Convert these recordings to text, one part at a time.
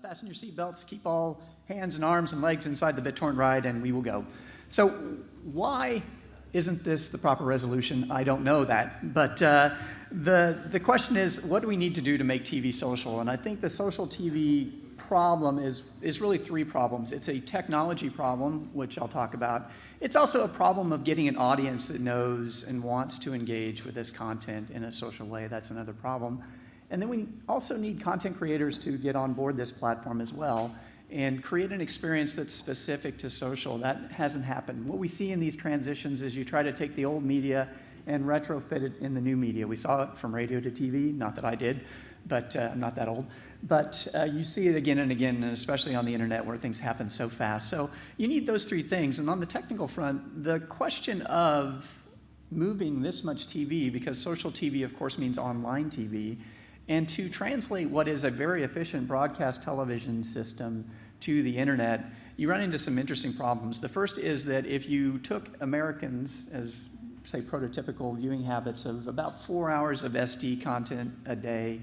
fasten your seatbelts, keep all hands and arms and legs inside the BitTorrent ride, and we will go. So why isn't this the proper resolution? I don't know that. But the question is, what do we need to do to make TV social? And I think the social TV problem is really three problems. It's a technology problem, which I'll talk about. It's also a problem of getting an audience that knows and wants to engage with this content in a social way. That's another problem. And then we also need content creators to get on board this platform as well and create an experience that's specific to social. That hasn't happened. What we see in these transitions is you try to take the old media and retrofit it in the new media. We saw it from radio to TV, not that I did, but I'm not that old. But you see it again and again, and especially on the internet where things happen so fast. So you need those three things. And on the technical front, the question of moving this much TV, because social TV, of course, means online TV, and to translate what is a very efficient broadcast television system to the internet, you run into some interesting problems. The first is that if you took Americans as, say, prototypical viewing habits of about 4 hours of SD content a day,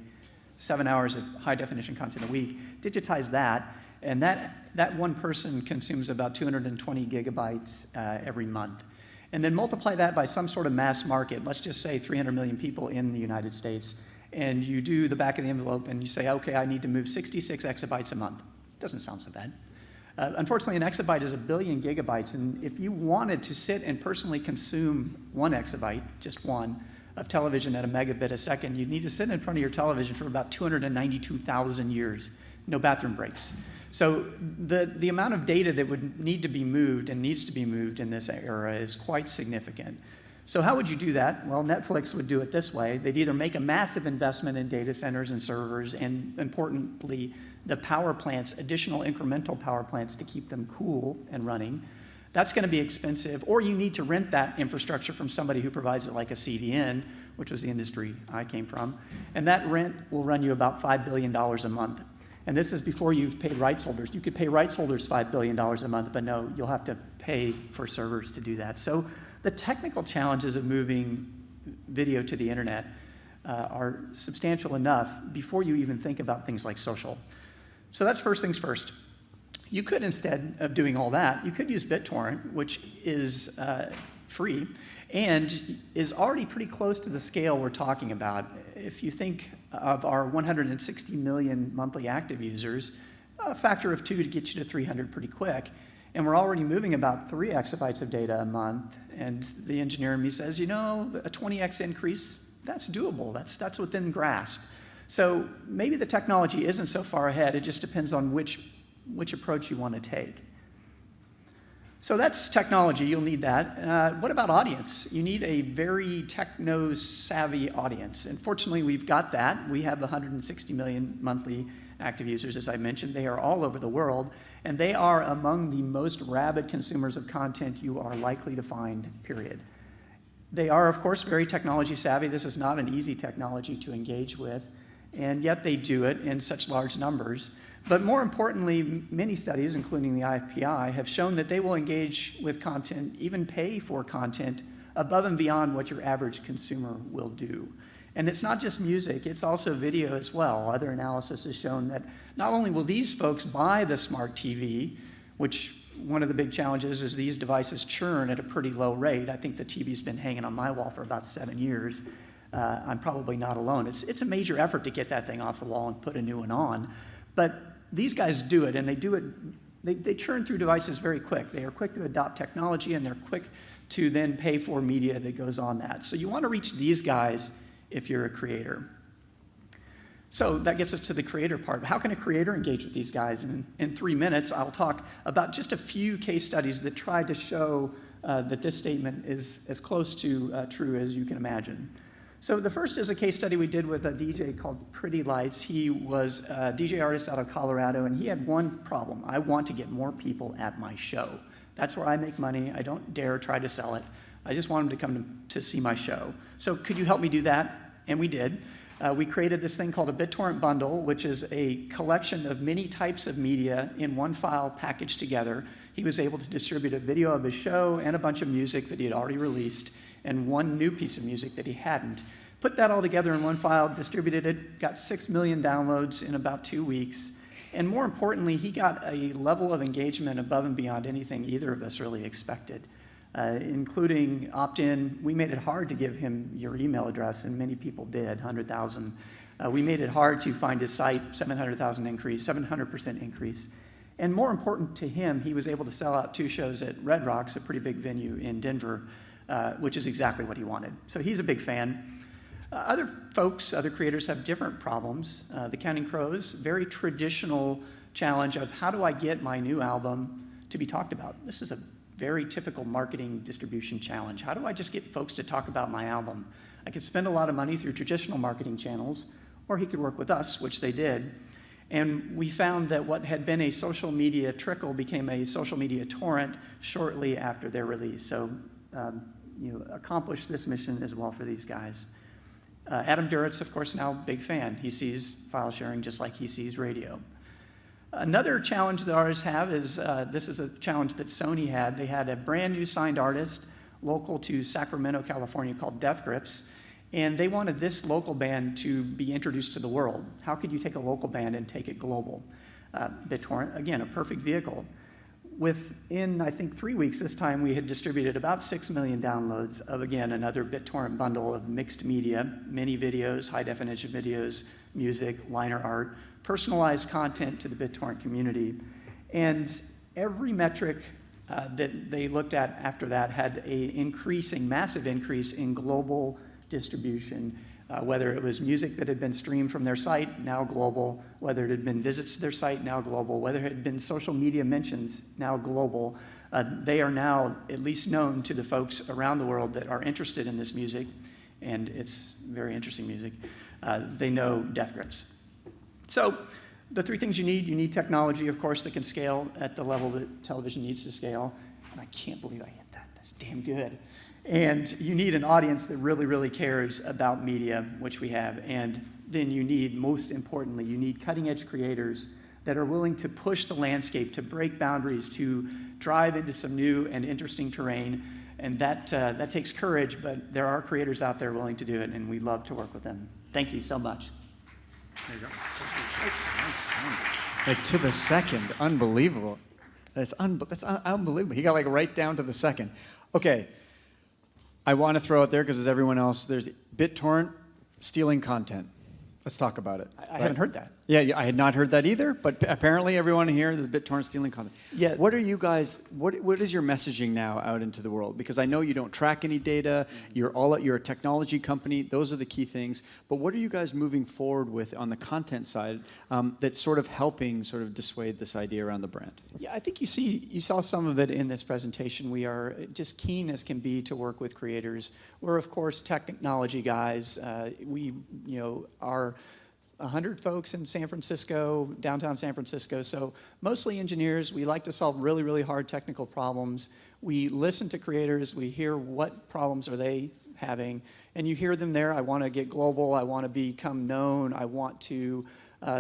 7 hours of high-definition content a week, digitize that, and that one person consumes about 220 gigabytes every month. And then multiply that by some sort of mass market, let's just say 300 million people in the United States, and you do the back of the envelope and you say, okay, I need to move 66 exabytes a month. Doesn't sound so bad. Unfortunately, an exabyte is 1 billion gigabytes, and if you wanted to sit and personally consume 1 exabyte, just one, of television at a megabit a second, you'd need to sit in front of your television for about 292,000 years, no bathroom breaks. So the amount of data that would need to be moved and needs to be moved in this era is quite significant. So how would you do that? Well, Netflix would do it this way. They'd either make a massive investment in data centers and servers, and importantly, the power plants, additional incremental power plants to keep them cool and running. That's going to be expensive, or you need to rent that infrastructure from somebody who provides it, like a CDN, which was the industry I came from, and that rent will run you about $5 billion a month. And this is before you've paid rights holders. You could pay rights holders $5 billion a month, but no, you'll have to pay for servers to do that. So the technical challenges of moving video to the internet are substantial enough before you even think about things like social. So that's first things first. You could, instead of doing all that, you could use BitTorrent, which is free and is already pretty close to the scale we're talking about. If you think of our 160 million monthly active users, a factor of 2 to get you to 300 pretty quick. And we're already moving about 3 exabytes of data a month. And the engineer in me says, you know, a 20x increase, that's doable. That's within grasp. So maybe the technology isn't so far ahead. It just depends on which approach you want to take. So that's technology. You'll need that. What about audience? You need a very techno-savvy audience. And fortunately, we've got that. We have 160 million monthly active users, as I mentioned. They are all over the world, and they are among the most rabid consumers of content you are likely to find, period. They are, of course, very technology savvy. This is not an easy technology to engage with, and yet they do it in such large numbers. But more importantly, many studies, including the IFPI, have shown that they will engage with content, even pay for content, above and beyond what your average consumer will do. And it's not just music, it's also video as well. Other analysis has shown that not only will these folks buy the smart TV, which one of the big challenges is these devices churn at a pretty low rate. I think the TV's been hanging on my wall for about 7 years. I'm probably not alone. It's a major effort to get that thing off the wall and put a new one on. But these guys do it, and they do it, they churn through devices very quick. They are quick to adopt technology, and they're quick to then pay for media that goes on that. So you want to reach these guys if you're a creator. So that gets us to the creator part. How can a creator engage with these guys? And in 3 minutes, I'll talk about just a few case studies that try to show that this statement is as close to true as you can imagine. So the first is a case study we did with a DJ called Pretty Lights. He was a DJ artist out of Colorado, and he had one problem. I want to get more people at my show. That's where I make money. I don't dare try to sell it. I just want them to come to see my show. So could you help me do that? And we did. We created this thing called a BitTorrent bundle, which is a collection of many types of media in one file packaged together. He was able to distribute a video of his show and a bunch of music that he had already released and one new piece of music that he hadn't. Put that all together in one file, distributed it, got 6 million downloads in about 2 weeks, And more importantly, he got a level of engagement above and beyond anything either of us really expected, including opt-in. We made it hard to give him your email address, and many people did, 100,000. We made it hard to find his site, 700,000 increase, 700% increase. And more important to him, he was able to sell out 2 shows at Red Rocks, a pretty big venue in Denver, which is exactly what he wanted. So he's a big fan. Other folks, other creators have different problems. The Counting Crows, very traditional challenge of how do I get my new album to be talked about? This is a very typical marketing distribution challenge. How do I just get folks to talk about my album? I could spend a lot of money through traditional marketing channels, or he could work with us, which they did. And we found that what had been a social media trickle became a social media torrent shortly after their release. So accomplished this mission as well for these guys. Adam Duritz, of course, now big fan. He sees file sharing just like he sees radio. Another challenge that artists have is, this is a challenge that Sony had. They had a brand new signed artist local to Sacramento, California called Death Grips, and they wanted this local band to be introduced to the world. How could you take a local band and take it global? BitTorrent, again, a perfect vehicle. Within, I think, 3 weeks this time, we had distributed about 6 million downloads of, again, another BitTorrent bundle of mixed media, mini videos, high-definition videos, music, liner art, personalized content to the BitTorrent community. And every metric that they looked at after that had an massive increase in global distribution, whether it was music that had been streamed from their site, now global, whether it had been visits to their site, now global, whether it had been social media mentions, now global. They are now at least known to the folks around the world that are interested in this music, and it's very interesting music. They know Death Grips. So the 3 things you need technology, of course, that can scale at the level that television needs to scale. And I can't believe I hit that. That's damn good. And you need an audience that really, really cares about media, which we have. And then you need, most importantly, you need cutting-edge creators that are willing to push the landscape, to break boundaries, to drive into some new and interesting terrain. And that takes courage, but there are creators out there willing to do it, and we love to work with them. Thank you so much. There you go. Like to the second, unbelievable. That's unbelievable. He got like right down to the second. Okay, I want to throw out there because as everyone else, there's BitTorrent stealing content. Let's talk about it. I haven't heard that. Yeah, I had not heard that either, but apparently everyone here, there's BitTorrent stealing content. Yeah. What are you guys, what is your messaging now out into the world? Because I know you don't track any data, you're a technology company, those are the key things, but what are you guys moving forward with on the content side that's sort of helping sort of dissuade this idea around the brand? Yeah, I think you saw some of it in this presentation. We are just keen as can be to work with creators. We're, of course, technology guys. We are 100 folks in San Francisco, downtown San Francisco, so mostly engineers. We like to solve really, really hard technical problems. We listen to creators. We hear what problems are they having, and you hear them there. I want to get global. I want to become known. I want to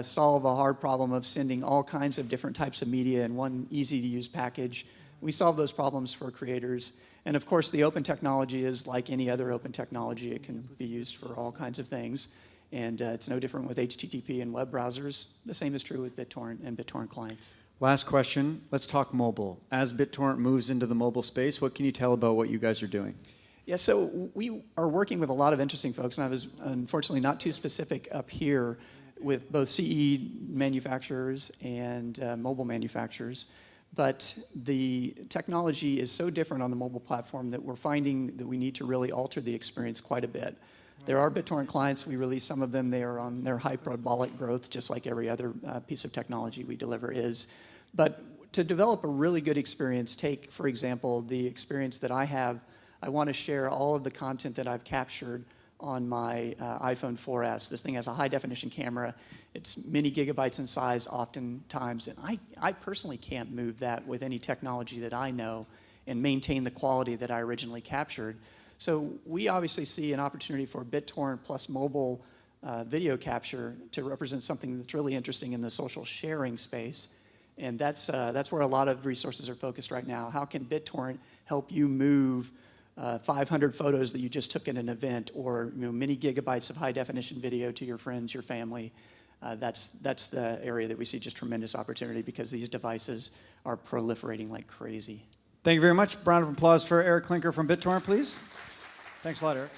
solve a hard problem of sending all kinds of different types of media in one easy-to-use package. We solve those problems for creators. And of course, the open technology is like any other open technology. It can be used for all kinds of things. And it's no different with HTTP and web browsers. The same is true with BitTorrent and BitTorrent clients. Last question, let's talk mobile. As BitTorrent moves into the mobile space, what can you tell about what you guys are doing? Yeah, so we are working with a lot of interesting folks, and I was unfortunately not too specific up here with both CE manufacturers and mobile manufacturers. But the technology is so different on the mobile platform that we're finding that we need to really alter the experience quite a bit. There are BitTorrent clients. We release some of them. They are on their hyperbolic growth, just like every other piece of technology we deliver is. But to develop a really good experience, take, for example, the experience that I have. I want to share all of the content that I've captured on my iPhone 4S. This thing has a high-definition camera. It's many gigabytes in size oftentimes, and I personally can't move that with any technology that I know and maintain the quality that I originally captured. So we obviously see an opportunity for BitTorrent plus mobile video capture to represent something that's really interesting in the social sharing space. And that's where a lot of resources are focused right now. How can BitTorrent help you move 500 photos that you just took at an event, or many gigabytes of high-definition video to your friends, your family? That's the area that we see just tremendous opportunity because these devices are proliferating like crazy. Thank you very much. Round of applause for Eric Klinker from BitTorrent, please. Thanks a lot, Eric.